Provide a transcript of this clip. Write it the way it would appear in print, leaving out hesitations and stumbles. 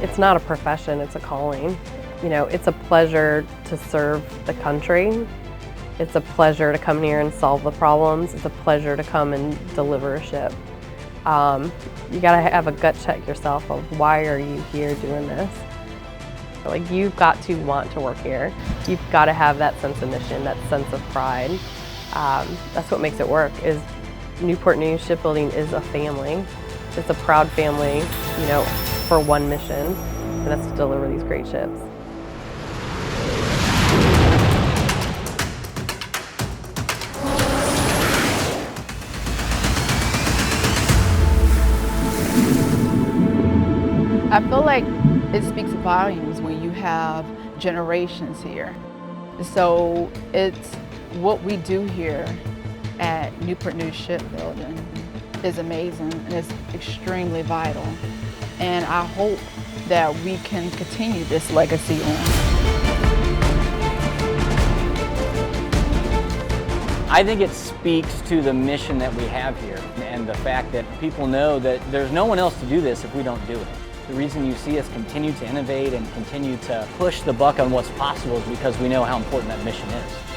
It's not a profession, it's a calling. You know, it's a pleasure to serve the country. It's a pleasure to come here and solve the problems. It's a pleasure to come and deliver a ship. You gotta have a gut check yourself of why are you here doing this? Like, you've got to want to work here. You've got to have that sense of mission, that sense of pride. That's what makes it work. Is Newport News Shipbuilding is a family. It's a proud family, you know, for one mission, and that's to deliver these great ships. I feel like it speaks volumes when you have generations here. So it's what we do here at Newport News Shipbuilding is amazing and it's extremely vital. And I hope that we can continue this legacy on. I think it speaks to the mission that we have here and the fact that people know that there's no one else to do this if we don't do it. The reason you see us continue to innovate and continue to push the buck on what's possible is because we know how important that mission is.